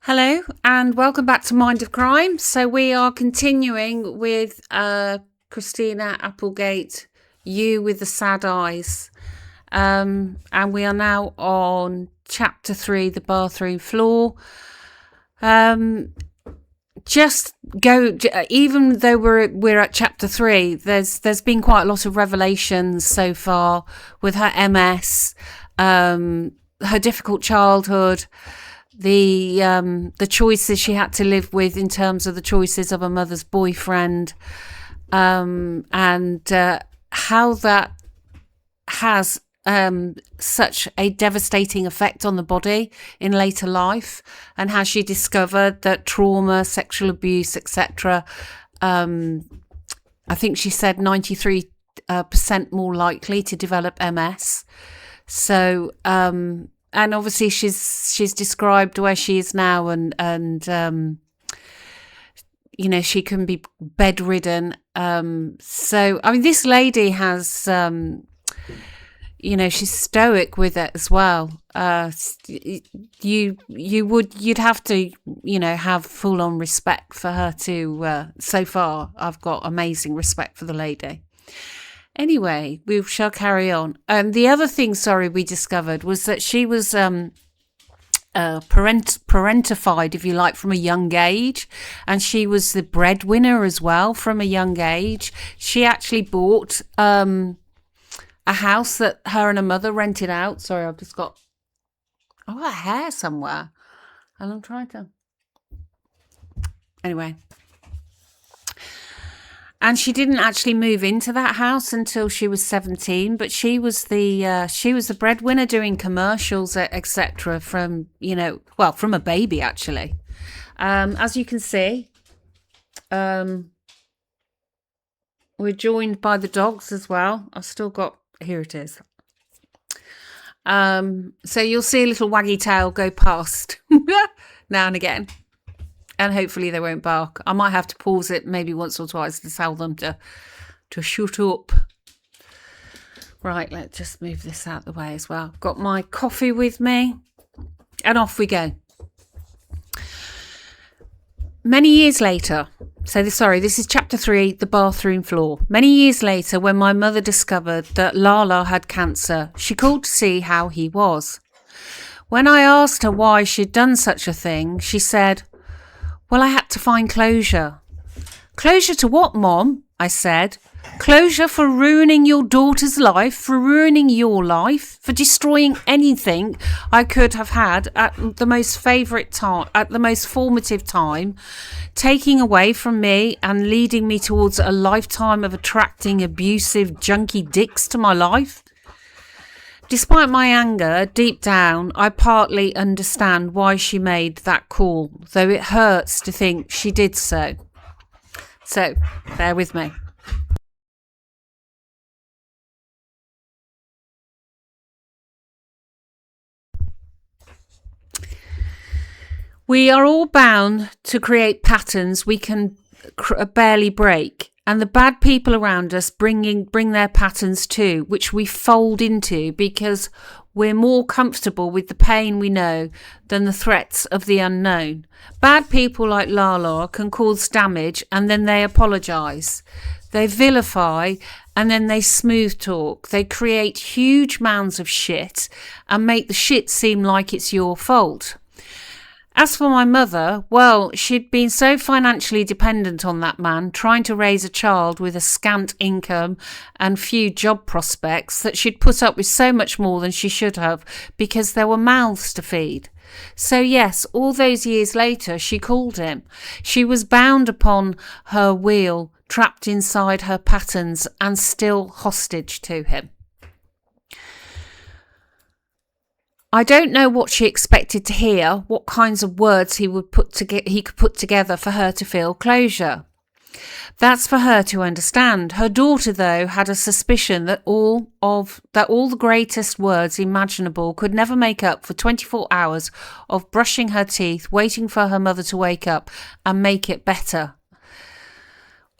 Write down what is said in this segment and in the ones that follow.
Hello and welcome back to Mind of Crime. So we are continuing with Christina Applegate, You with the Sad Eyes. And we are now on chapter 3, the bathroom floor. Even though we're at chapter 3, there's been quite a lot of revelations so far with her MS, her difficult childhood, the choices she had to live with in terms of the choices of her mother's boyfriend, and how that has such a devastating effect on the body in later life, and how she discovered that trauma, sexual abuse, etc. I think she said 93% more likely to develop MS. So and obviously she's described where she is now, and she can be bedridden. So I mean, this lady has she's stoic with it as well. You'd have to have full on respect for her to. So far, I've got amazing respect for the lady. Anyway, we shall carry on. The other thing, we discovered was that she was parentified, if you like, from a young age, and she was the breadwinner as well from a young age. She actually bought a house that her and her mother rented out. Sorry, I've just got a hair somewhere, and I'm trying to. Anyway. And she didn't actually move into that house until she was 17, but she was the breadwinner, doing commercials, etc. from a baby actually. As you can see, we're joined by the dogs as well. I've still got, here it is. So you'll see a little waggy tail go past now and again. And hopefully they won't bark. I might have to pause it maybe once or twice to tell them to shut up. Right, let's just move this out of the way as well. Got my coffee with me. And off we go. Many years later, this is chapter 3, the bathroom floor. Many years later, when my mother discovered that Lala had cancer, she called to see how he was. When I asked her why she'd done such a thing, she said, "Well, I had to find closure." "Closure to what, Mom?" I said. "Closure for ruining your daughter's life, for ruining your life, for destroying anything I could have had at the most favourite time, at the most formative time, taking away from me and leading me towards a lifetime of attracting abusive, junky dicks to my life." Despite my anger, deep down, I partly understand why she made that call, though it hurts to think she did so. So, bear with me. We are all bound to create patterns we can barely break. And the bad people around us bring their patterns too, which we fold into because we're more comfortable with the pain we know than the threats of the unknown. Bad people like Lala can cause damage and then they apologise. They vilify and then they smooth talk. They create huge mounds of shit and make the shit seem like it's your fault. As for my mother, well, she'd been so financially dependent on that man, trying to raise a child with a scant income and few job prospects, that she'd put up with so much more than she should have because there were mouths to feed. So yes, all those years later, she called him. She was bound upon her wheel, trapped inside her patterns and still hostage to him. I don't know what she expected to hear, what kinds of words he could put together for her to feel closure. That's for her to understand. Her daughter, though, had a suspicion that all the greatest words imaginable could never make up for 24 hours of brushing her teeth, waiting for her mother to wake up and make it better.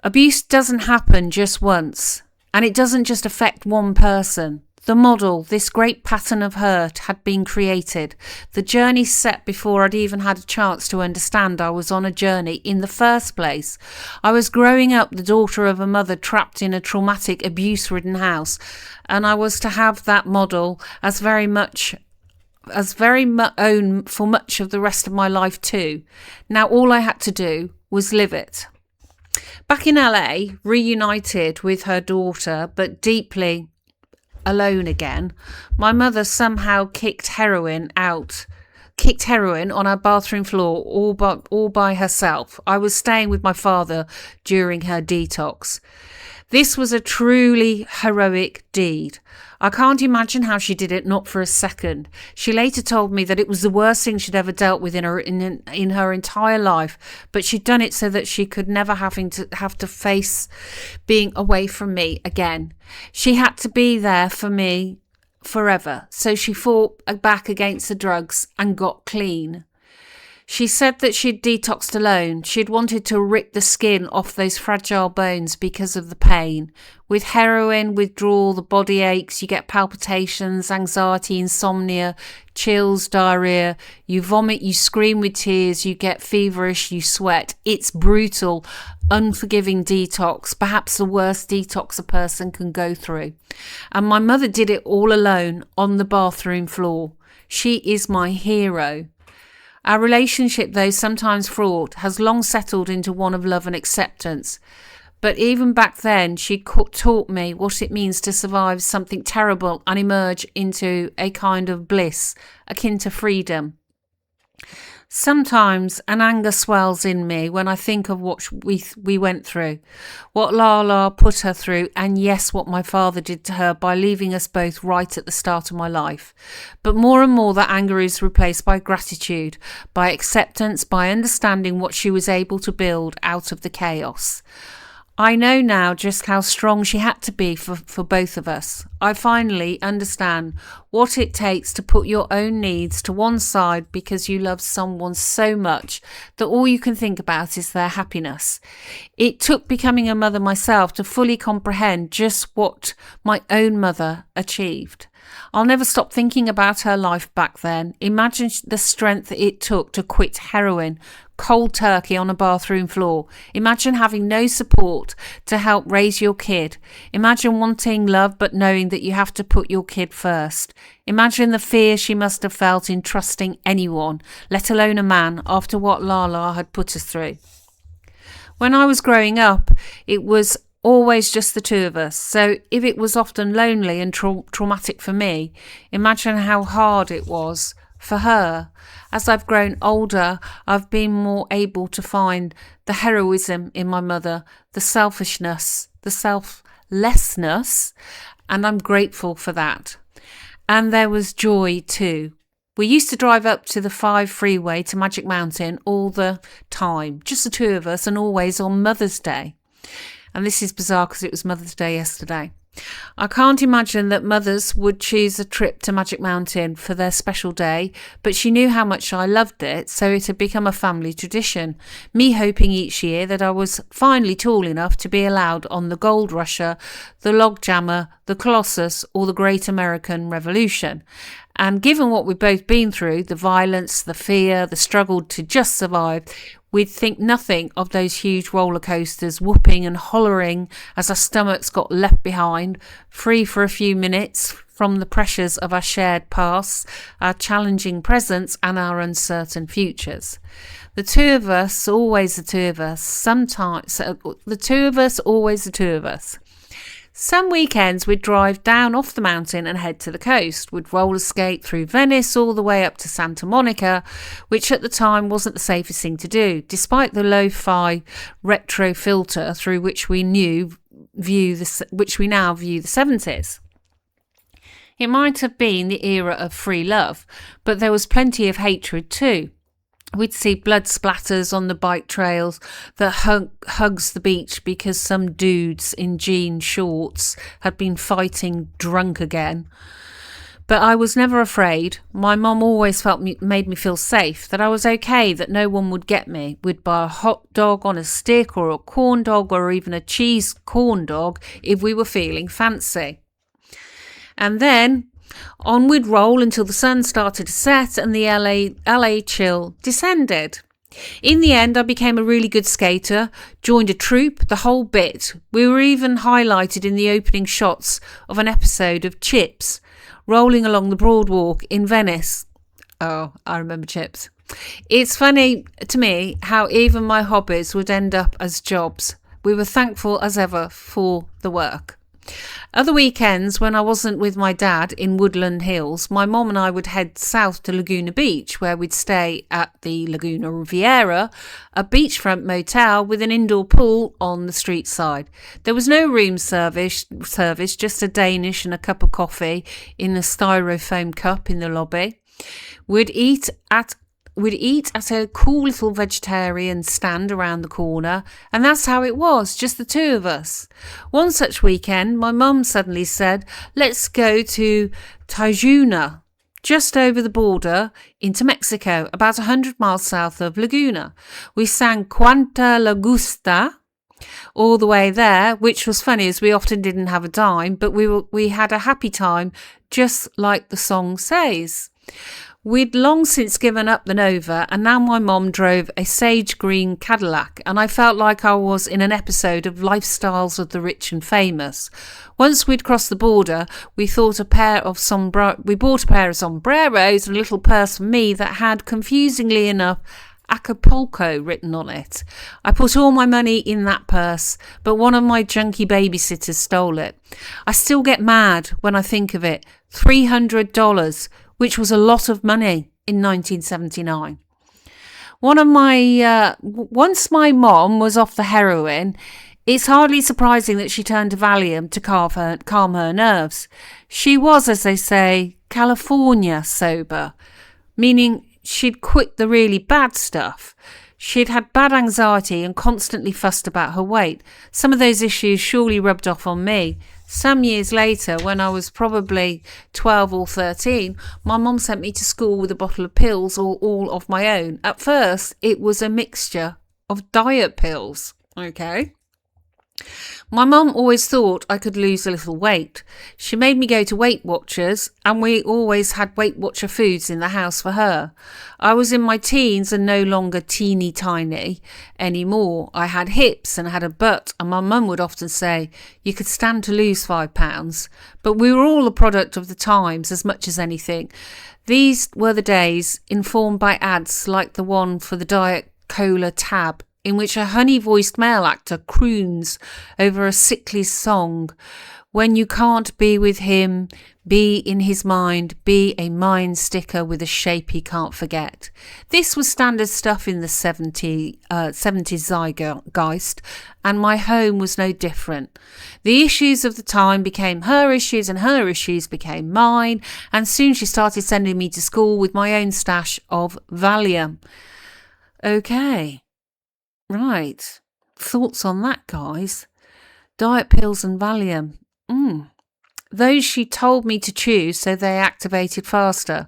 Abuse doesn't happen just once, and it doesn't just affect one person. The model, this great pattern of hurt, had been created. The journey set before I'd even had a chance to understand I was on a journey in the first place. I was growing up the daughter of a mother trapped in a traumatic, abuse-ridden house, and I was to have that model as very own for much of the rest of my life too. Now all I had to do was live it. Back in LA, reunited with her daughter, but deeply alone again, my mother somehow kicked heroin on our bathroom floor all by herself. I was staying with my father during her detox. This was a truly heroic deed. I can't imagine how she did it, not for a second. She later told me that it was the worst thing she'd ever dealt with in her entire life, but she'd done it so that she could never have to face being away from me again. She had to be there for me forever, so she fought back against the drugs and got clean. She said that she'd detoxed alone. She'd wanted to rip the skin off those fragile bones because of the pain. With heroin withdrawal, the body aches, you get palpitations, anxiety, insomnia, chills, diarrhea. You vomit, you scream with tears, you get feverish, you sweat. It's brutal, unforgiving detox, perhaps the worst detox a person can go through. And my mother did it all alone on the bathroom floor. She is my hero. Our relationship, though sometimes fraught, has long settled into one of love and acceptance. But even back then, she taught me what it means to survive something terrible and emerge into a kind of bliss, akin to freedom. Sometimes an anger swells in me when I think of what we went through, what Lala put her through, and yes, what my father did to her by leaving us both right at the start of my life. But more and more that anger is replaced by gratitude, by acceptance, by understanding what she was able to build out of the chaos. I know now just how strong she had to be for both of us. I finally understand what it takes to put your own needs to one side because you love someone so much that all you can think about is their happiness. It took becoming a mother myself to fully comprehend just what my own mother achieved. I'll never stop thinking about her life back then. Imagine the strength it took to quit heroin, cold turkey on a bathroom floor. Imagine having no support to help raise your kid. Imagine wanting love but knowing that you have to put your kid first. Imagine the fear she must have felt in trusting anyone, let alone a man, after what Lala had put us through. When I was growing up, it was always just the two of us. So if it was often lonely and traumatic for me, imagine how hard it was for her. As I've grown older, I've been more able to find the heroism in my mother, the selfishness, the selflessness, and I'm grateful for that. And there was joy too. We used to drive up to the 5 freeway to Magic Mountain all the time, just the two of us, and always on Mother's Day. And this is bizarre because it was Mother's Day yesterday. I can't imagine that mothers would choose a trip to Magic Mountain for their special day, but she knew how much I loved it, so it had become a family tradition. Me hoping each year that I was finally tall enough to be allowed on the Gold Rusher, the Log Jammer, the Colossus, or the Great American Revolution. And given what we've both been through, the violence, the fear, the struggle to just survive, we'd think nothing of those huge roller coasters whooping and hollering as our stomachs got left behind, free for a few minutes from the pressures of our shared pasts, our challenging presents and our uncertain futures. The two of us, always the two of us, always the two of us. Some weekends we'd drive down off the mountain and head to the coast. We'd roller skate through Venice all the way up to Santa Monica, which at the time wasn't the safest thing to do, despite the lo-fi retro filter through which we now view the 70s. It might have been the era of free love, but there was plenty of hatred too. We'd see blood splatters on the bike trails that hugs the beach because some dudes in jean shorts had been fighting drunk again. But I was never afraid. My mum always made me feel safe, that I was okay, that no one would get me. We'd buy a hot dog on a stick or a corn dog or even a cheese corn dog if we were feeling fancy. And then on we'd roll until the sun started to set and the LA chill descended. In the end, I became a really good skater, joined a troupe, the whole bit. We were even highlighted in the opening shots of an episode of Chips, rolling along the Broadwalk in Venice. Oh, I remember Chips. It's funny to me how even my hobbies would end up as jobs. We were thankful as ever for the work. Other weekends, when I wasn't with my dad in Woodland Hills, my mom and I would head south to Laguna Beach, where we'd stay at the Laguna Riviera, a beachfront motel with an indoor pool on the street side. There was no room service, just a Danish and a cup of coffee in a styrofoam cup in the lobby. We'd eat at a cool little vegetarian stand around the corner, and that's how it was, just the two of us. One such weekend, my mum suddenly said, let's go to Tijuana, just over the border into Mexico, about 100 miles south of Laguna. We sang Cuanta La Gusta all the way there, which was funny as we often didn't have a dime, but we had a happy time, just like the song says. We'd long since given up the Nova, and now my mom drove a sage green Cadillac, and I felt like I was in an episode of Lifestyles of the Rich and Famous. Once we'd crossed the border, we bought a pair of sombreros and a little purse for me that had, confusingly enough, Acapulco written on it. I put all my money in that purse, but one of my junky babysitters stole it. I still get mad when I think of it. $300, which was a lot of money in 1979. Once my mom was off the heroin, it's hardly surprising that she turned to Valium to calm her nerves. She was, as they say, California sober, meaning she'd quit the really bad stuff. She'd had bad anxiety and constantly fussed about her weight. Some of those issues surely rubbed off on me. Some years later, when I was probably 12 or 13, my mum sent me to school with a bottle of pills all of my own. At first, it was a mixture of diet pills. Okay. My mum always thought I could lose a little weight. She made me go to Weight Watchers, and we always had Weight Watcher foods in the house for her. I was in my teens and no longer teeny tiny anymore. I had hips and had a butt, and my mum would often say, you could stand to lose 5 pounds. But we were all a product of the times as much as anything. These were the days informed by ads like the one for the Diet Cola tab, in which a honey-voiced male actor croons over a sickly song. When you can't be with him, be in his mind, be a mind sticker with a shape he can't forget. This was standard stuff in the 70s zeitgeist, and my home was no different. The issues of the time became her issues, and her issues became mine, and soon she started sending me to school with my own stash of Valium. Okay. Right. Thoughts on that, guys? Diet pills and Valium. Those she told me to choose so they activated faster.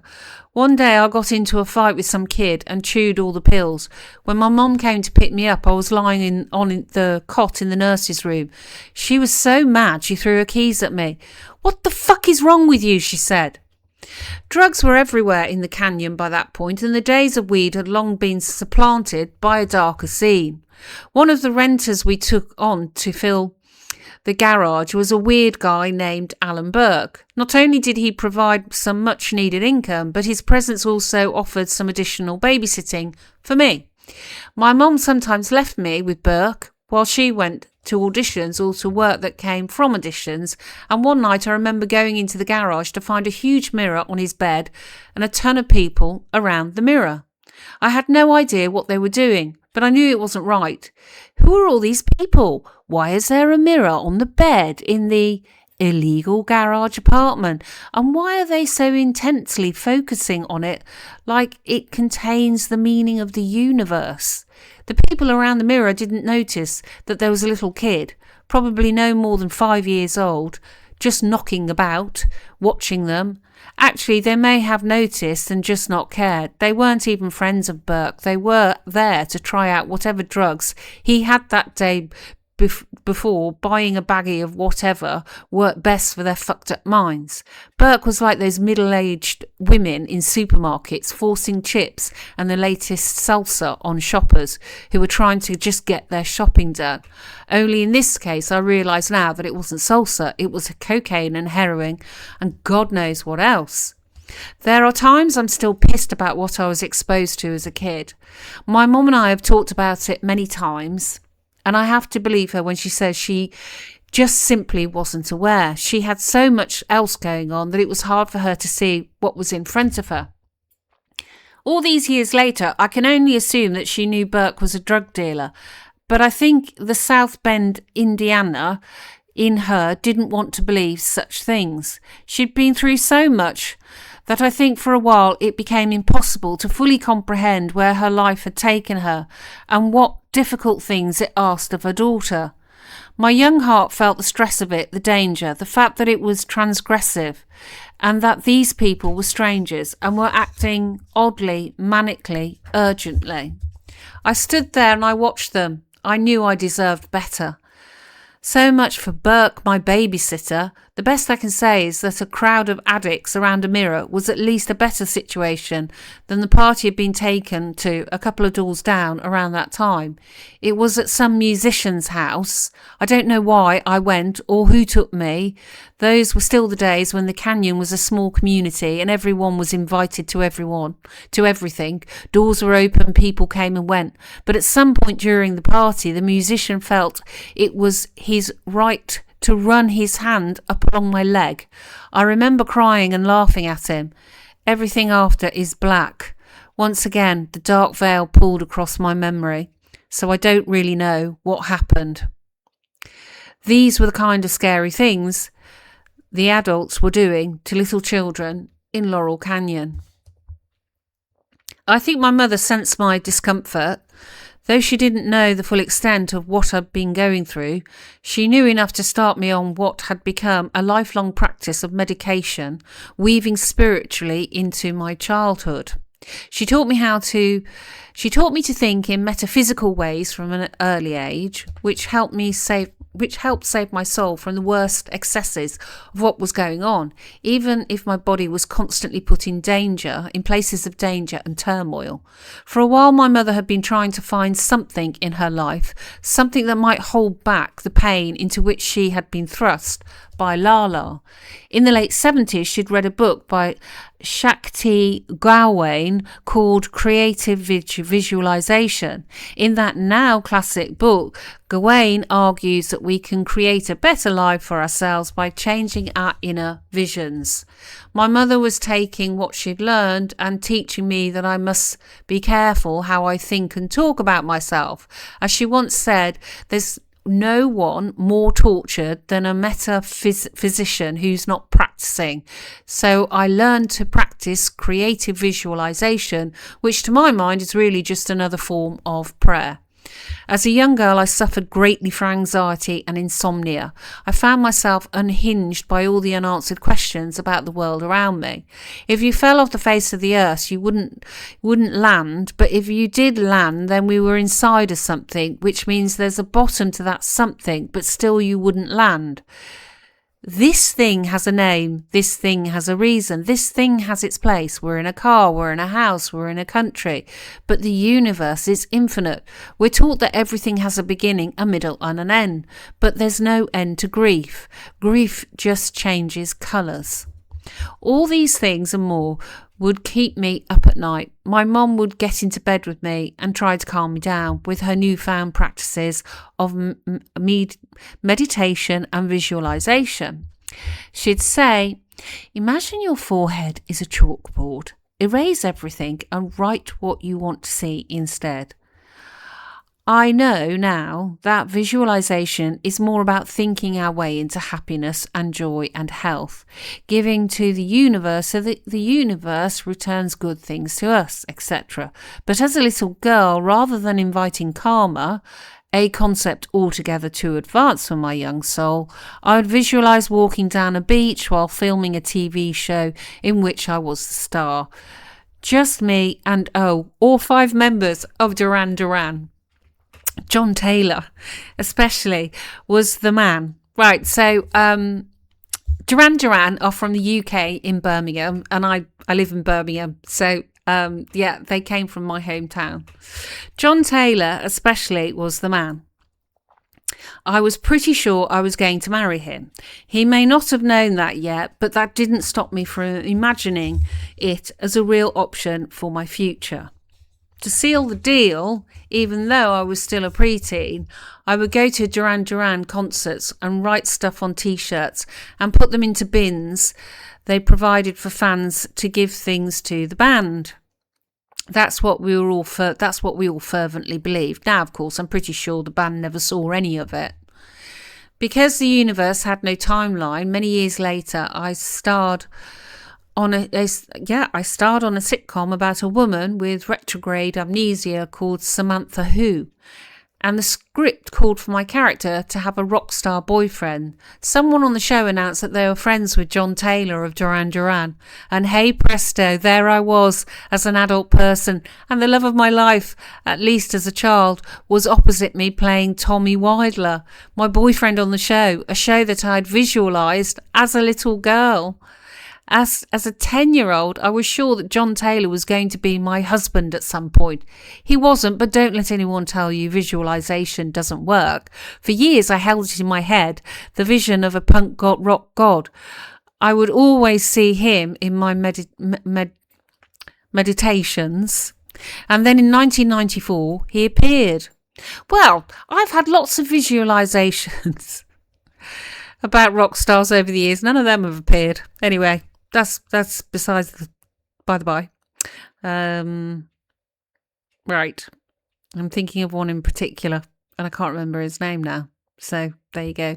One day I got into a fight with some kid and chewed all the pills. When my mum came to pick me up, I was lying on the cot in the nurse's room. She was so mad she threw her keys at me. What the fuck is wrong with you? She said. Drugs were everywhere in the canyon by that point, and the days of weed had long been supplanted by a darker scene. One of the renters we took on to fill the garage was a weird guy named Alan Burke. Not only did he provide some much needed income, but his presence also offered some additional babysitting for me. My mum sometimes left me with Burke while she went to auditions or to work that came from auditions, and one night I remember going into the garage to find a huge mirror on his bed and a ton of people around the mirror. I had no idea what they were doing, but I knew it wasn't right. Who are all these people? Why is there a mirror on the bed in the illegal garage apartment? And why are they so intensely focusing on it like it contains the meaning of the universe? The people around the mirror didn't notice that there was a little kid, probably no more than 5 years old, just knocking about, watching them. Actually, they may have noticed and just not cared. They weren't even friends of Burke. They were there to try out whatever drugs he had that day before buying a baggie of whatever worked best for their fucked up minds. Burke was like those middle-aged women in supermarkets forcing chips and the latest salsa on shoppers who were trying to just get their shopping done. Only in this case, I realise now that it wasn't salsa, it was cocaine and heroin and God knows what else. There are times I'm still pissed about what I was exposed to as a kid. My mum and I have talked about it many times, and I have to believe her when she says she just simply wasn't aware. She had so much else going on that it was hard for her to see what was in front of her. All these years later, I can only assume that she knew Burke was a drug dealer, but I think the South Bend, Indiana in her didn't want to believe such things. She'd been through so much that I think for a while it became impossible to fully comprehend where her life had taken her and what difficult things it asked of her daughter. My young heart felt the stress of it, the danger, the fact that it was transgressive, and that these people were strangers and were acting oddly, manically, urgently. I stood there and I watched them. I knew I deserved better. So much for Burke, my babysitter. The best I can say is that a crowd of addicts around a mirror was at least a better situation than the party had been taken to a couple of doors down around that time. It was at some musician's house. I don't know why I went or who took me. Those were still the days when the canyon was a small community and everyone was invited to everything. Doors were open, people came and went. But at some point during the party, the musician felt it was his right to run his hand up along my leg. I remember crying and laughing at him. Everything after is black. Once again, the dark veil pulled across my memory, so I don't really know what happened. These were the kind of scary things the adults were doing to little children in Laurel Canyon. I think my mother sensed my discomfort. Though she didn't know the full extent of what I'd been going through, she knew enough to start me on what had become a lifelong practice of medication, weaving spiritually into my childhood. She taught me to think in metaphysical ways from an early age, which helped save my soul from the worst excesses of what was going on, even if my body was constantly put in places of danger and turmoil. For a while, my mother had been trying to find something in her life, something that might hold back the pain into which she had been thrust by Lala. In the late 70s, she'd read a book by Shakti Gawain called Creative Visualization. In that now classic book, Gawain argues that we can create a better life for ourselves by changing our inner visions. My mother was taking what she'd learned and teaching me that I must be careful how I think and talk about myself. As she once said, there's no one more tortured than a metaphysician who's not practicing. So I learned to practice creative visualization, which to my mind is really just another form of prayer. As a young girl, I suffered greatly from anxiety and insomnia. I found myself unhinged by all the unanswered questions about the world around me. If you fell off the face of the earth, you wouldn't land, but if you did land, then we were inside of something, which means there's a bottom to that something, but still you wouldn't land. This thing has a name, this thing has a reason, this thing has its place. We're in a car, we're in a house, we're in a country, but the universe is infinite. We're taught that everything has a beginning, a middle and an end, but there's no end to grief. Grief just changes colours. All these things and more would keep me up at night. My mum would get into bed with me and try to calm me down with her newfound practices of meditation and visualization. She'd say, imagine your forehead is a chalkboard. Erase everything and write what you want to see instead. I know now that visualization is more about thinking our way into happiness and joy and health, giving to the universe so that the universe returns good things to us, etc. But as a little girl, rather than inviting karma, a concept altogether too advanced for my young soul, I would visualize walking down a beach while filming a TV show in which I was the star. Just me and all 5 members of Duran Duran. John Taylor, especially, was the man. Right, so Duran Duran are from the UK in Birmingham, and I live in Birmingham, so they came from my hometown. John Taylor, especially, was the man. I was pretty sure I was going to marry him. He may not have known that yet, but that didn't stop me from imagining it as a real option for my future. To seal the deal, even though I was still a preteen, I would go to Duran Duran concerts and write stuff on t-shirts and put them into bins they provided for fans to give things to the band. That's what we all fervently believed. Now, of course, I'm pretty sure the band never saw any of it. Because the universe had no timeline, many years later, I starred on a sitcom about a woman with retrograde amnesia called Samantha Who, and the script called for my character to have a rock star boyfriend. Someone on the show announced that they were friends with John Taylor of Duran Duran, and hey presto, there I was as an adult person, and the love of my life, at least as a child, was opposite me playing Tommy Widler, my boyfriend on the show, a show that I had visualised as a little girl. As a 10-year-old, I was sure that John Taylor was going to be my husband at some point. He wasn't, but don't let anyone tell you visualisation doesn't work. For years I held it in my head, the vision of a punk rock god. I would always see him in my meditations. And then in 1994, he appeared. Well, I've had lots of visualisations about rock stars over the years. None of them have appeared. Anyway. That's by the by. Right. I'm thinking of one in particular, and I can't remember his name now. So there you go.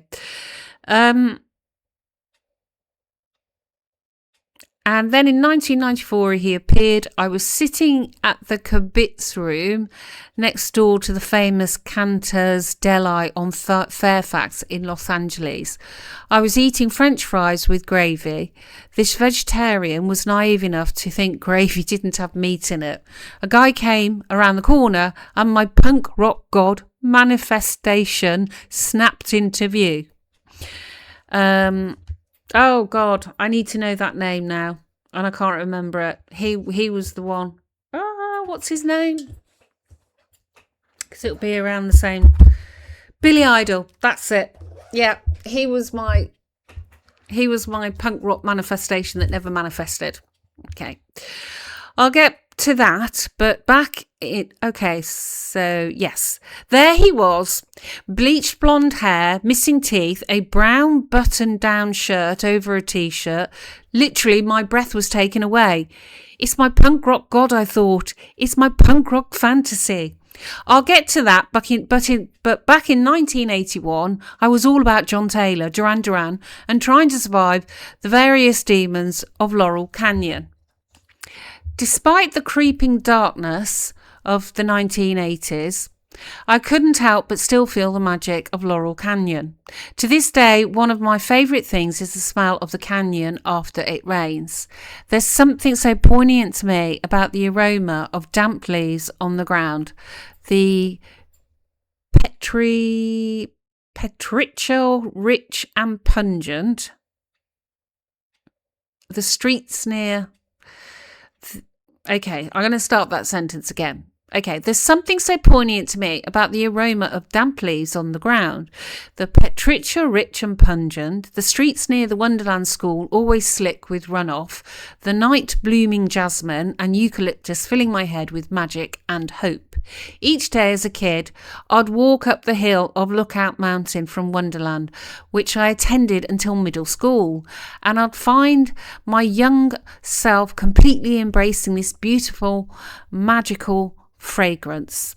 And then in 1994, he appeared. I was sitting at the Kibitz room next door to the famous Cantor's Deli on Fairfax in Los Angeles. I was eating French fries with gravy. This vegetarian was naive enough to think gravy didn't have meat in it. A guy came around the corner and my punk rock god manifestation snapped into view. Oh God, I need to know that name now, and I can't remember it. He was the one. What's his name? Because it'll be around the same. Billy Idol. That's it. Yeah, he was my punk rock manifestation that never manifested. Okay, I'll get to that, but so yes, there he was, bleached blonde hair, missing teeth, a brown button down shirt over a t-shirt. Literally my breath was taken away. It's my punk rock god, I thought. It's my punk rock fantasy. I'll get to that, but back in 1981, I was all about John Taylor, Duran Duran, and trying to survive the various demons of Laurel Canyon. Despite the creeping darkness of the 1980s, I couldn't help but still feel the magic of Laurel Canyon. To this day, one of my favourite things is the smell of the canyon after it rains. There's something so poignant to me about the aroma of damp leaves on the ground, the petrichor rich and pungent, the streets near... Okay, I'm going to start that sentence again. Okay, there's something so poignant to me about the aroma of damp leaves on the ground. The petrichor rich and pungent, the streets near the Wonderland School always slick with runoff, the night blooming jasmine and eucalyptus filling my head with magic and hope. Each day as a kid, I'd walk up the hill of Lookout Mountain from Wonderland, which I attended until middle school, and I'd find my young self completely embracing this beautiful, magical fragrance.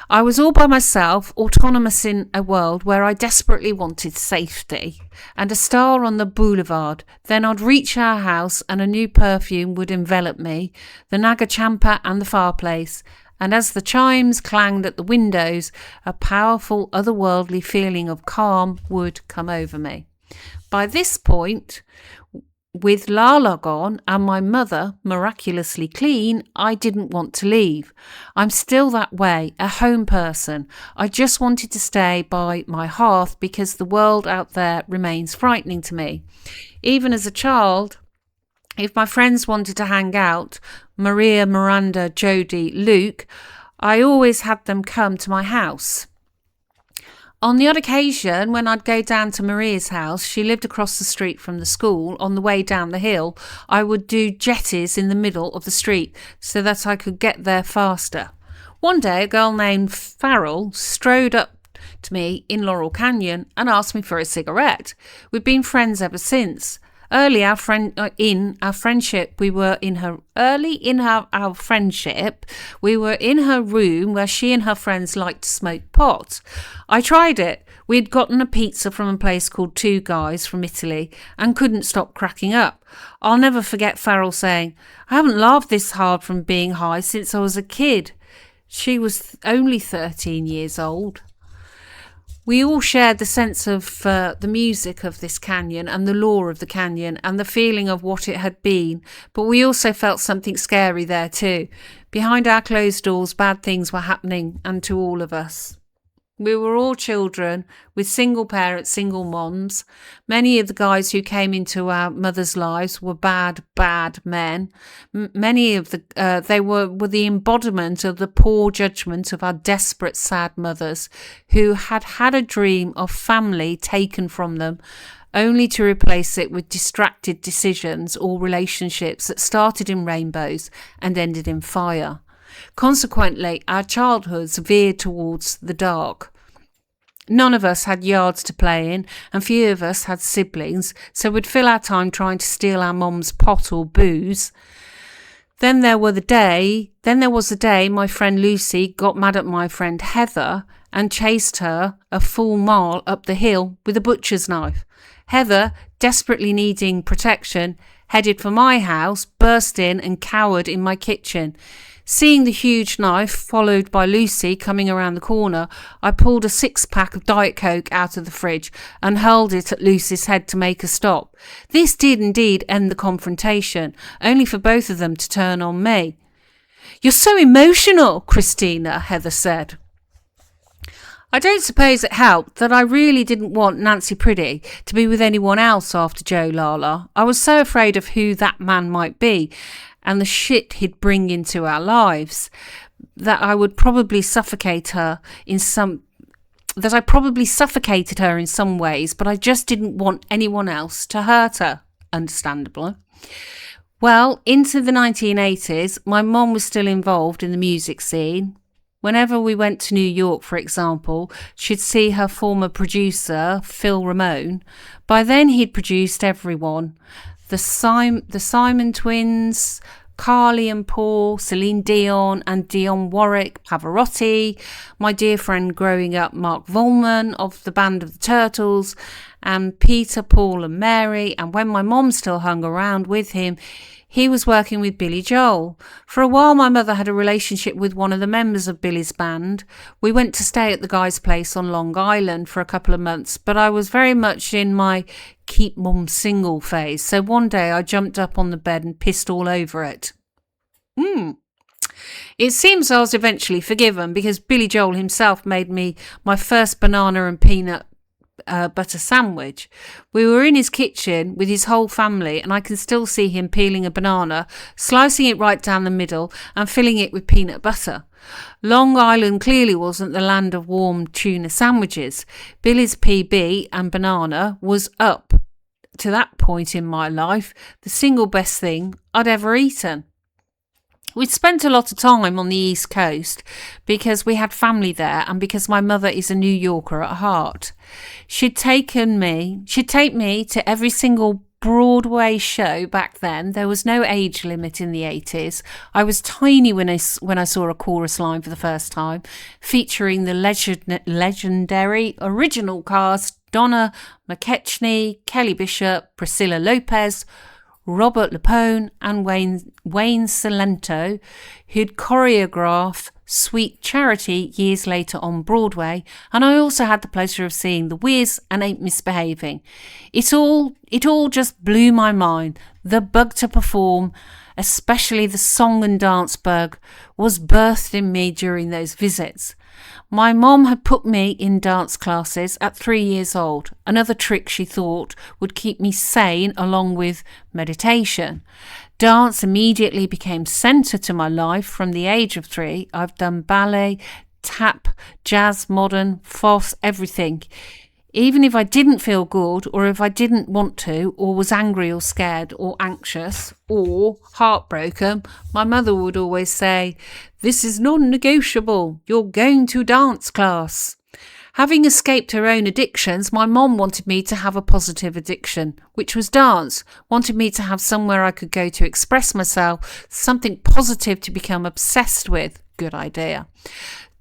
I was all by myself, autonomous in a world where I desperately wanted safety and a star on the boulevard. Then I'd reach our house and a new perfume would envelop me, the Naga Champa and the fireplace. And as the chimes clanged at the windows, a powerful otherworldly feeling of calm would come over me. By this point, with Lala gone and my mother miraculously clean, I didn't want to leave. I'm still that way, a home person. I just wanted to stay by my hearth because the world out there remains frightening to me. Even as a child, if my friends wanted to hang out, Maria, Miranda, Jodie, Luke, I always had them come to my house. On the odd occasion, when I'd go down to Maria's house, she lived across the street from the school, on the way down the hill, I would do jetties in the middle of the street so that I could get there faster. One day, a girl named Farrell strode up to me in Laurel Canyon and asked me for a cigarette. We've been friends ever since. Early in our friendship, we were in her room where she and her friends liked to smoke pot. I tried it. We had gotten a pizza from a place called Two Guys from Italy and couldn't stop cracking up. I'll never forget Farrell saying, "I haven't laughed this hard from being high since I was a kid." She was only 13 years old. We all shared the sense of the music of this canyon and the lore of the canyon and the feeling of what it had been, but we also felt something scary there too. Behind our closed doors, bad things were happening, and to all of us. We were all children with single parents, single moms. Many of the guys who came into our mothers' lives were bad men. Many of they were the embodiment of the poor judgment of our desperate, sad mothers who had had a dream of family taken from them, only to replace it with distracted decisions or relationships that started in rainbows and ended in fire. Consequently, our childhoods veered towards the dark. None of us had yards to play in, and few of us had siblings, so we'd fill our time trying to steal our mum's pot or booze. Then there was the day my friend Lucy got mad at my friend Heather and chased her a full mile up the hill with a butcher's knife. Heather, desperately needing protection, headed for my house, burst in and cowered in my kitchen. Seeing the huge knife, followed by Lucy coming around the corner, I pulled a 6-pack of Diet Coke out of the fridge and hurled it at Lucy's head to make her stop. This did indeed end the confrontation, only for both of them to turn on me. "You're so emotional, Christina," Heather said. I don't suppose it helped that I really didn't want Nancy Priddy to be with anyone else after Joe Lala. I was so afraid of who that man might be and the shit he'd bring into our lives that I probably suffocated her in some ways, but I just didn't want anyone else to hurt her, understandably. Well, into the 1980s, my mom was still involved in the music scene. Whenever we went to New York, for example, she'd see her former producer, Phil Ramone. By then, he'd produced everyone. The Simon Twins, Carly and Paul, Celine Dion and Dionne Warwick, Pavarotti, my dear friend growing up, Mark Volman of the Band of the Turtles, and Peter, Paul and Mary. And when my mom still hung around with him, he was working with Billy Joel. For a while, my mother had a relationship with one of the members of Billy's band. We went to stay at the guy's place on Long Island for a couple of months, but I was very much in my keep mum single phase. So one day I jumped up on the bed and pissed all over it. It seems I was eventually forgiven because Billy Joel himself made me my first banana and peanut butter sandwich. We were in his kitchen with his whole family, and I can still see him peeling a banana, slicing it right down the middle and filling it with peanut butter. Long Island clearly wasn't the land of warm tuna sandwiches. Billy's PB and banana was, up to that point in my life, the single best thing I'd ever eaten. We'd spent a lot of time on the East Coast because we had family there and because my mother is a New Yorker at heart. She'd take me to every single Broadway show back then. There was no age limit in the 80s. I was tiny when I saw a chorus line for the first time, featuring the legendary original cast: Donna McKechnie, Kelly Bishop, Priscilla Lopez, Robert Lapone and Wayne Cilento, who'd choreograph Sweet Charity years later on Broadway, and I also had the pleasure of seeing The Wiz and Ain't Misbehaving. It all just blew my mind. The bug to perform, especially the song and dance bug, was birthed in me during those visits. My mom had put me in dance classes at 3 years old, another trick she thought would keep me sane along with meditation. Dance immediately became centre to my life from the age of 3. I've done ballet, tap, jazz, modern, Foss, everything. Even if I didn't feel good, or if I didn't want to, or was angry or scared or anxious or heartbroken, my mother would always say, "This is non-negotiable. You're going to dance class." Having escaped her own addictions, my mom wanted me to have a positive addiction, which was dance, wanted me to have somewhere I could go to express myself, something positive to become obsessed with. Good idea.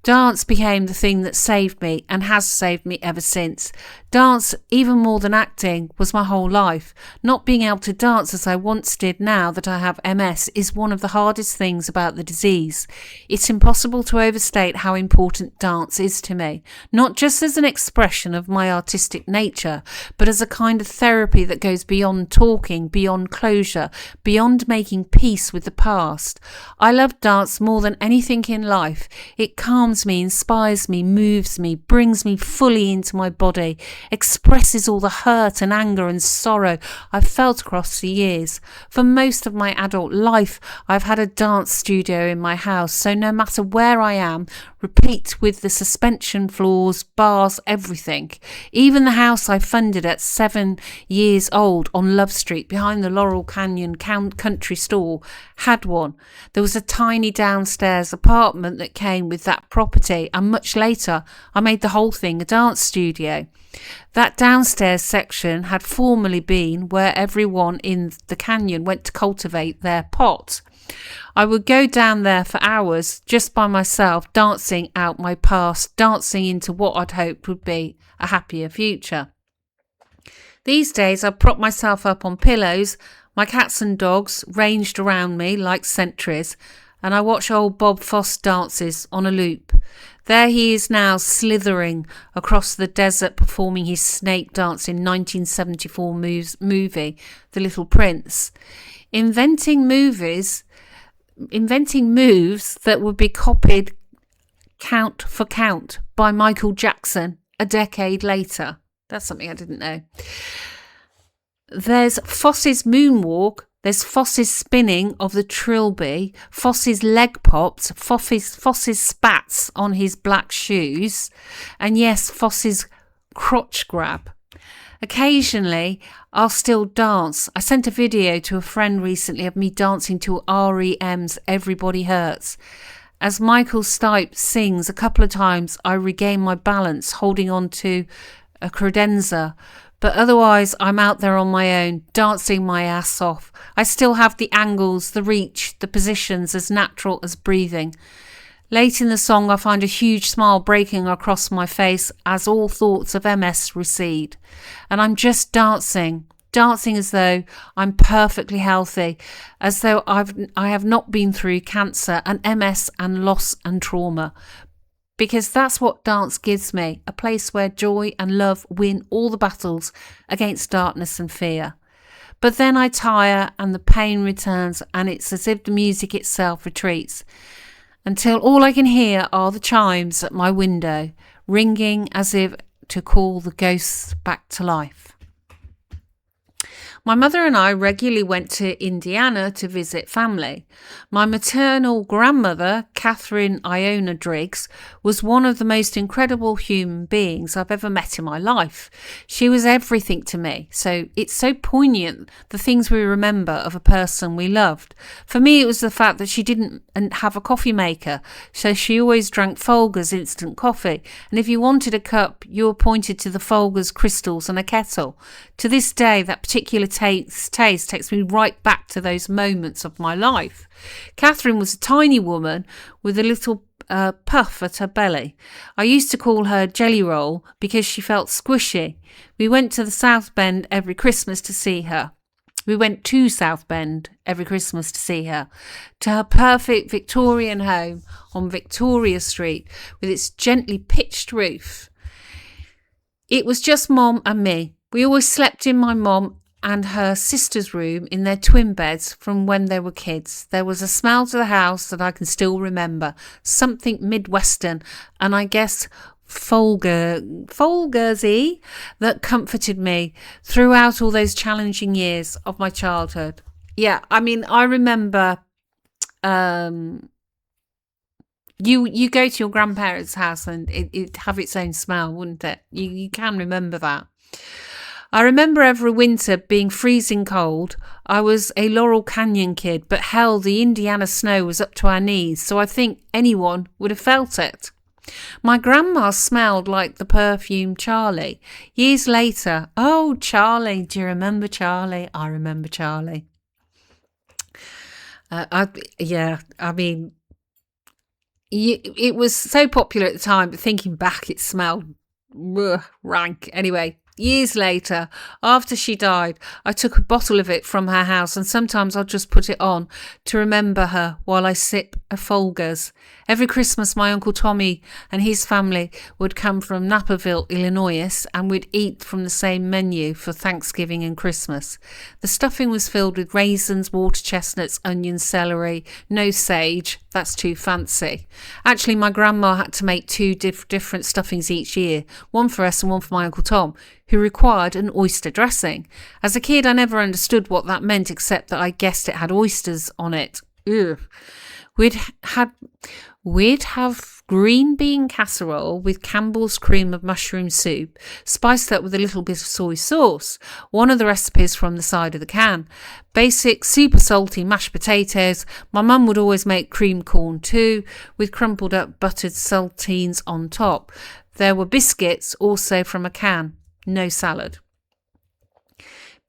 Dance became the thing that saved me and has saved me ever since. Dance, even more than acting, was my whole life. Not being able to dance as I once did now that I have MS is one of the hardest things about the disease. It's impossible to overstate how important dance is to me, not just as an expression of my artistic nature, but as a kind of therapy that goes beyond talking, beyond closure, beyond making peace with the past. I love dance more than anything in life. It calms me, inspires me, moves me, brings me fully into my body, expresses all the hurt and anger and sorrow I've felt across the years. For most of my adult life, I've had a dance studio in my house, so no matter where I am, replete with the suspension floors, bars, everything. Even the house I funded at 7 years old on Love Street behind the Laurel Canyon country store had one. There was a tiny downstairs apartment that came with that property, and much later I made the whole thing a dance studio. That downstairs section had formerly been where everyone in the canyon went to cultivate their pot. I would go down there for hours just by myself, dancing out my past, dancing into what I'd hoped would be a happier future. These days I prop myself up on pillows, my cats and dogs ranged around me like sentries, and I watch old Bob Foss dances on a loop. There he is now, slithering across the desert, performing his snake dance in 1974 movie, The Little Prince. Inventing moves that would be copied count for count by Michael Jackson a decade later. That's something I didn't know. There's Foss's moonwalk. There's Foss's spinning of the trilby, Foss's leg pops, Foss's spats on his black shoes, and yes, Foss's crotch grab. Occasionally, I'll still dance. I sent a video to a friend recently of me dancing to REM's Everybody Hurts. As Michael Stipe sings a couple of times, I regain my balance, holding on to a credenza. But otherwise, I'm out there on my own, dancing my ass off. I still have the angles, the reach, the positions as natural as breathing. Late in the song, I find a huge smile breaking across my face as all thoughts of MS recede. And I'm just dancing as though I'm perfectly healthy, as though I have not been through cancer and MS and loss and trauma. Because that's what dance gives me, a place where joy and love win all the battles against darkness and fear. But then I tire and the pain returns, and it's as if the music itself retreats, until all I can hear are the chimes at my window, ringing as if to call the ghosts back to life. My mother and I regularly went to Indiana to visit family. My maternal grandmother, Catherine Iona Driggs, was one of the most incredible human beings I've ever met in my life. She was everything to me, so it's so poignant, the things we remember of a person we loved. For me, it was the fact that she didn't have a coffee maker, so she always drank Folgers instant coffee, and if you wanted a cup, you were pointed to the Folgers crystals and a kettle. To this day, that particular taste takes me right back to those moments of my life. Catherine was a tiny woman with a little puff at her belly. I used to call her Jelly Roll because she felt squishy. We went to the South Bend every Christmas to see her. We went to South Bend every Christmas to see her, to her perfect Victorian home on Victoria Street with its gently pitched roof. It was just Mom and me. We always slept in my mom and her sister's room in their twin beds from when they were kids. There was a smell to the house that I can still remember, something Midwestern, and I guess Folgersy, that comforted me throughout all those challenging years of my childhood. Yeah, I mean, I remember you go to your grandparents' house and it'd have its own smell, wouldn't it? You can remember that. I remember every winter being freezing cold. I was a Laurel Canyon kid, but hell, the Indiana snow was up to our knees, so I think anyone would have felt it. My grandma smelled like the perfume Charlie. Years later, oh, Charlie, do you remember Charlie? I remember Charlie. It was so popular at the time, but thinking back, it smelled rank. Anyway, years later, after she died, I took a bottle of it from her house, and sometimes I'll just put it on to remember her while I sip a Folgers. Every Christmas, my Uncle Tommy and his family would come from Naperville, Illinois, and we'd eat from the same menu for Thanksgiving and Christmas. The stuffing was filled with raisins, water chestnuts, onions, celery, no sage. That's too fancy. Actually, my grandma had to make two different stuffings each year, one for us and one for my Uncle Tom, who required an oyster dressing. As a kid, I never understood what that meant, except that I guessed it had oysters on it. Ugh. We'd have green bean casserole with Campbell's cream of mushroom soup, spiced up with a little bit of soy sauce, one of the recipes from the side of the can. Basic, super salty mashed potatoes. My mum would always make cream corn too, with crumpled up buttered saltines on top. There were biscuits also from a can. No salad.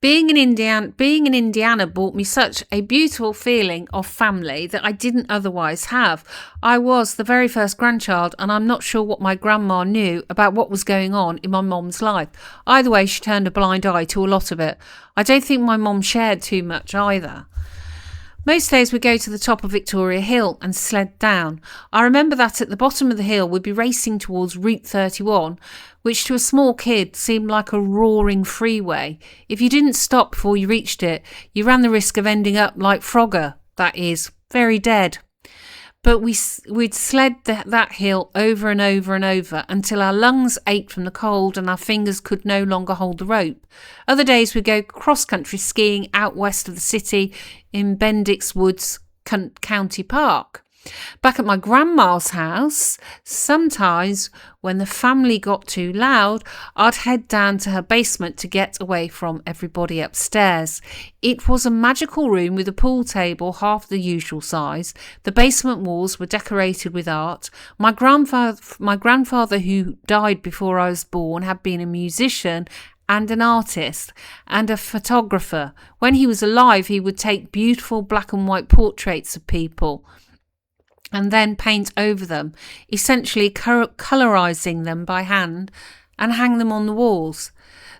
Being in Indiana brought me such a beautiful feeling of family that I didn't otherwise have. I was the very first grandchild, and I'm not sure what my grandma knew about what was going on in my mom's life. Either way, she turned a blind eye to a lot of it. I don't think my mom shared too much either. Most days we go to the top of Victoria Hill and sled down. I remember that at the bottom of the hill we'd be racing towards Route 31, which to a small kid seemed like a roaring freeway. If you didn't stop before you reached it, you ran the risk of ending up like Frogger, that is, very dead. But we'd sled that hill over and over and over until our lungs ached from the cold and our fingers could no longer hold the rope. Other days we'd go cross-country skiing out west of the city in Bendix Woods County Park. Back at my grandma's house, sometimes when the family got too loud, I'd head down to her basement to get away from everybody upstairs. It was a magical room with a pool table half the usual size. The basement walls were decorated with art. My grandfather, who died before I was born, had been a musician and an artist and a photographer. When he was alive, he would take beautiful black and white portraits of people and then paint over them, essentially colourising them by hand, and hang them on the walls.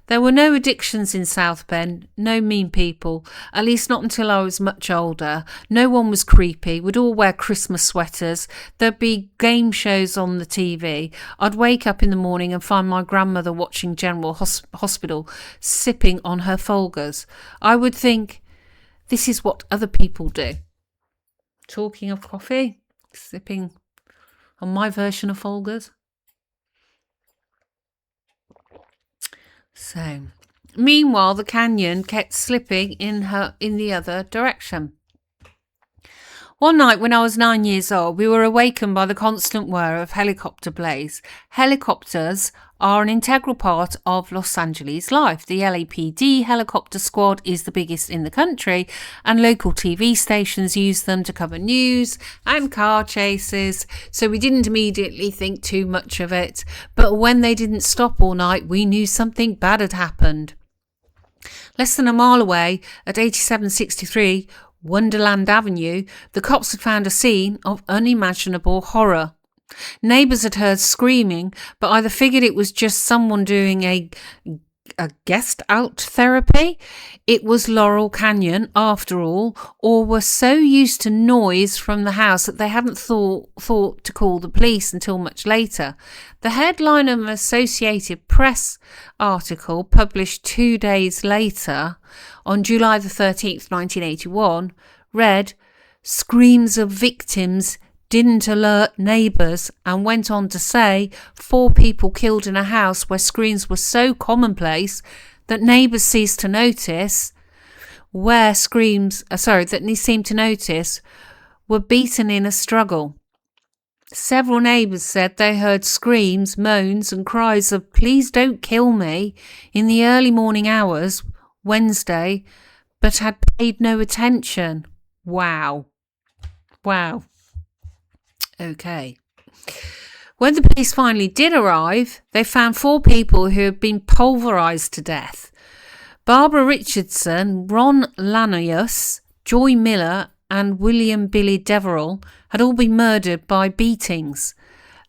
There were no addictions in South Bend, no mean people, at least not until I was much older. No one was creepy. We'd all wear Christmas sweaters. There'd be game shows on the TV. I'd wake up in the morning and find my grandmother watching General Hospital, sipping on her Folgers. I would think, this is what other people do. Talking of coffee, sipping on my version of Folgers. So, meanwhile, the canyon kept slipping in the other direction. One night when I was 9 years old, we were awakened by the constant whir of helicopter blaze. Helicopters are an integral part of Los Angeles life. The LAPD helicopter squad is the biggest in the country, and local TV stations use them to cover news and car chases, so we didn't immediately think too much of it. But when they didn't stop all night, we knew something bad had happened. Less than a mile away, at 8763 Wonderland Avenue, the cops had found a scene of unimaginable horror. Neighbours had heard screaming, but either figured it was just someone doing a a guest out therapy. It was Laurel Canyon, after all, or were so used to noise from the house that they hadn't thought to call the police until much later. The headline of an Associated Press article published 2 days later, on July the 13th, 1981, read, "Screams of victims didn't alert neighbours," and went on to say 4 people killed in a house where screams were so commonplace that neighbours seemed to notice were beaten in a struggle. Several neighbours said they heard screams, moans and cries of "please don't kill me" in the early morning hours Wednesday, but had paid no attention. Wow. Okay. When the police finally did arrive, they found 4 people who had been pulverised to death. Barbara Richardson, Ron Lanius, Joy Miller and William Billy Deverell had all been murdered by beatings.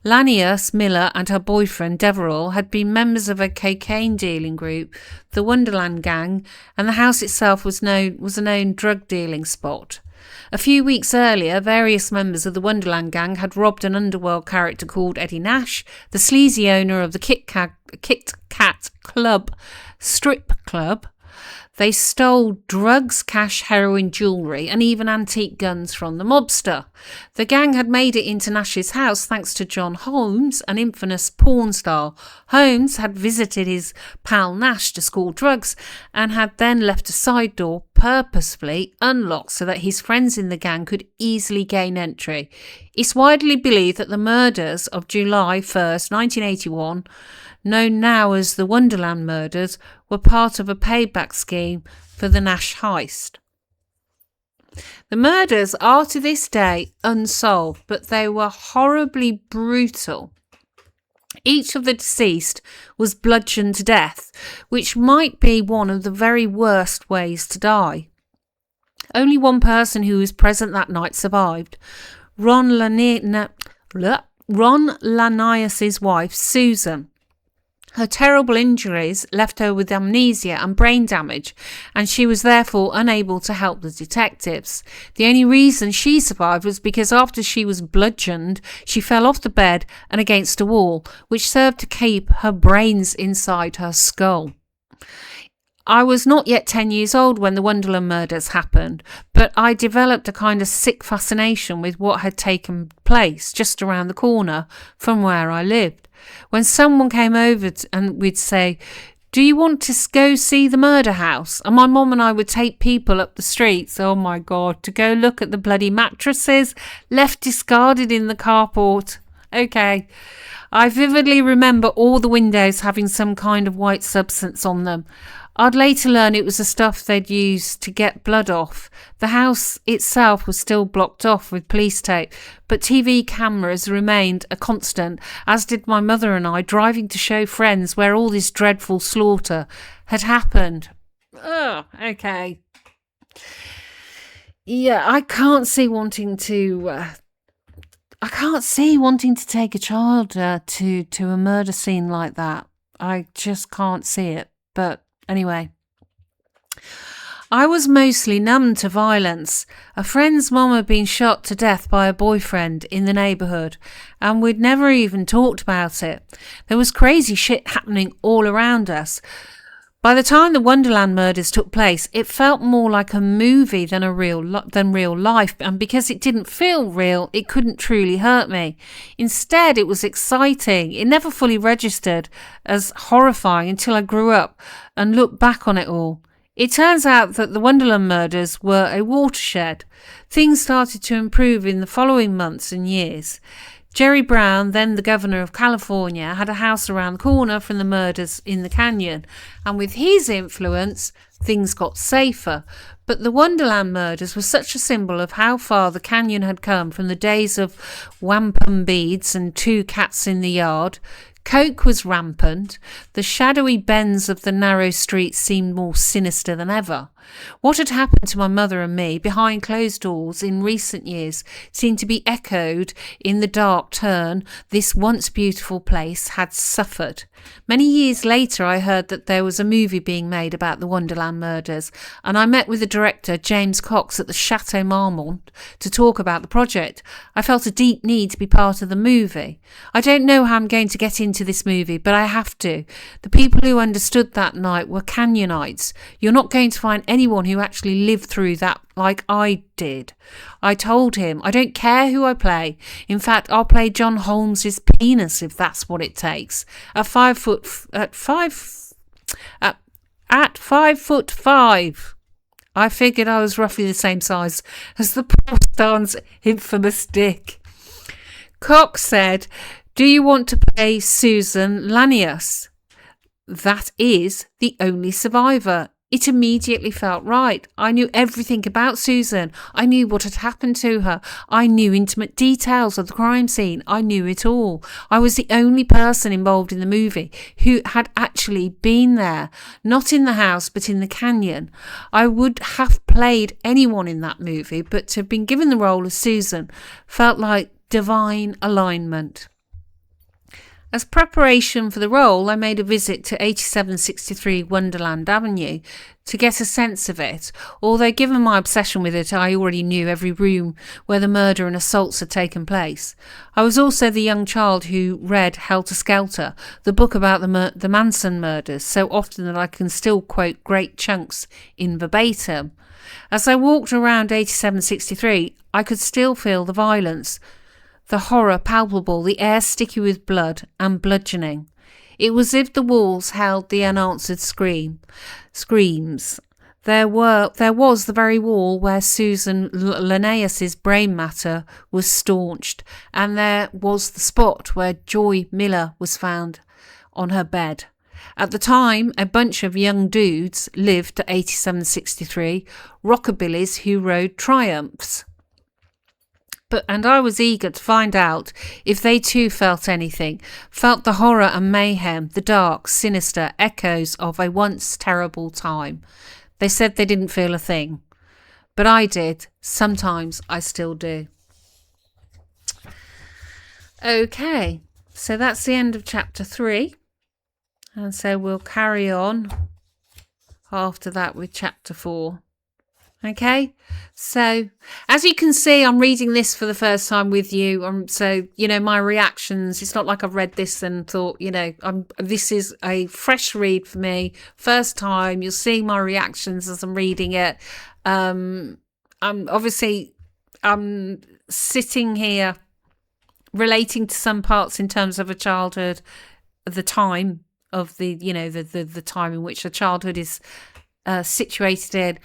Lanius, Miller and her boyfriend Deverell had been members of a cocaine dealing group, the Wonderland Gang, and the house itself was a known drug dealing spot. A few weeks earlier, various members of the Wonderland Gang had robbed an underworld character called Eddie Nash, the sleazy owner of the Kit Kat Club strip club. They stole drugs, cash, heroin, jewellery and even antique guns from the mobster. The gang had made it into Nash's house thanks to John Holmes, an infamous porn star. Holmes had visited his pal Nash to score drugs and had then left a side door purposefully unlocked so that his friends in the gang could easily gain entry. It's widely believed that the murders of July 1st, 1981, known now as the Wonderland murders, were part of a payback scheme for the Nash heist. The murders are to this day unsolved, but they were horribly brutal. Each of the deceased was bludgeoned to death, which might be one of the very worst ways to die. Only one person who was present that night survived. Ron Lanius's wife, Susan. Her terrible injuries left her with amnesia and brain damage, and she was therefore unable to help the detectives. The only reason she survived was because after she was bludgeoned, she fell off the bed and against a wall, which served to keep her brains inside her skull. I was not yet 10 years old when the Wonderland murders happened, but I developed a kind of sick fascination with what had taken place just around the corner from where I lived. When someone came over and we'd say, "Do you want to go see the murder house?" And my mum and I would take people up the streets, oh my God, to go look at the bloody mattresses left discarded in the carport. Okay. I vividly remember all the windows having some kind of white substance on them. I'd later learn it was the stuff they'd used to get blood off. The house itself was still blocked off with police tape, but TV cameras remained a constant, as did my mother and I driving to show friends where all this dreadful slaughter had happened. Oh, okay. Yeah, I can't see wanting to take a child to a murder scene like that. I just can't see it. But anyway, I was mostly numb to violence. A friend's mum had been shot to death by a boyfriend in the neighbourhood, and we'd never even talked about it. There was crazy shit happening all around us. By the time the Wonderland murders took place, it felt more like a movie than real life, and because it didn't feel real, it couldn't truly hurt me. Instead, it was exciting. It never fully registered as horrifying until I grew up and looked back on it all. It turns out that the Wonderland murders were a watershed. Things started to improve in the following months and years. Jerry Brown, then the governor of California, had a house around the corner from the murders in the canyon, and with his influence, things got safer. But the Wonderland murders were such a symbol of how far the canyon had come from the days of wampum beads and 2 cats in the yard. Coke was rampant. The shadowy bends of the narrow streets seemed more sinister than ever. What had happened to my mother and me behind closed doors in recent years seemed to be echoed in the dark turn this once beautiful place had suffered. Many years later, I heard that there was a movie being made about the Wonderland murders, and I met with the director, James Cox, at the Chateau Marmont to talk about the project. I felt a deep need to be part of the movie. I don't know how I'm going to get into this movie, but I have to. The people who understood that night were Canyonites. You're not going to find anyone who actually lived through that like I did. I told him, I don't care who I play. In fact, I'll play John Holmes's penis if that's what it takes. At 5'5", I figured I was roughly the same size as the porn star's infamous dick. Cox said, "Do you want to play Susan Lanius? That is the only survivor." It immediately felt right. I knew everything about Susan. I knew what had happened to her. I knew intimate details of the crime scene. I knew it all. I was the only person involved in the movie who had actually been there. Not in the house, but in the canyon. I would have played anyone in that movie, but to have been given the role of Susan felt like divine alignment. As preparation for the role, I made a visit to 8763 Wonderland Avenue to get a sense of it, although given my obsession with it, I already knew every room where the murder and assaults had taken place. I was also the young child who read Helter Skelter, the book about the Manson murders, so often that I can still quote great chunks in verbatim. As I walked around 8763, I could still feel the violence, the horror palpable, the air sticky with blood and bludgeoning. It was as if the walls held the unanswered screams. There was the very wall where Susan Linnaeus's brain matter was staunched, and there was the spot where Joy Miller was found on her bed. At the time, a bunch of young dudes lived at 8763, rockabillys who rode Triumphs. And I was eager to find out if they too felt anything, felt the horror and mayhem, the dark, sinister echoes of a once terrible time. They said they didn't feel a thing, but I did. Sometimes I still do. Okay, so that's the end of chapter 3. And so we'll carry on after that with chapter 4. Okay, so as you can see, I'm reading this for the first time with you. So, my reactions, it's not like I've read this and thought, this is a fresh read for me. First time, you'll see my reactions as I'm reading it. I'm sitting here relating to some parts in terms of a childhood, the time of the time in which a childhood is situated in.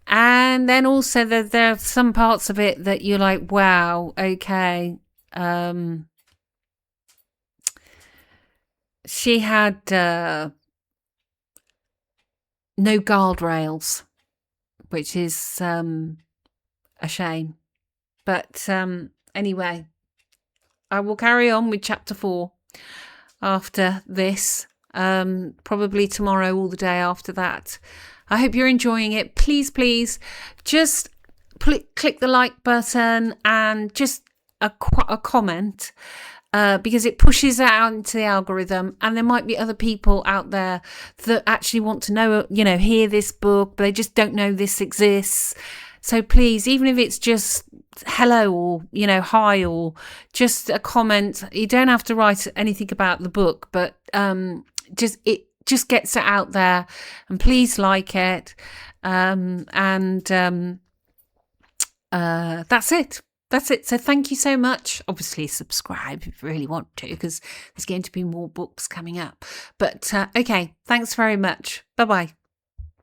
And then also there are some parts of it that you're like, wow, okay. She had no guardrails, which is a shame. But anyway, I will carry on with chapter 4 after this, probably tomorrow or the day after that. I hope you're enjoying it. Please, just click the like button and just a comment, because it pushes it out into the algorithm, and there might be other people out there that actually want to know, hear this book, but they just don't know this exists. So please, even if it's just hello or, hi or just a comment, you don't have to write anything about the book, but just gets it out there, and please like it, and that's it. So thank you so much. Obviously subscribe if you really want to, because there's going to be more books coming up, but okay, thanks very much. Bye bye.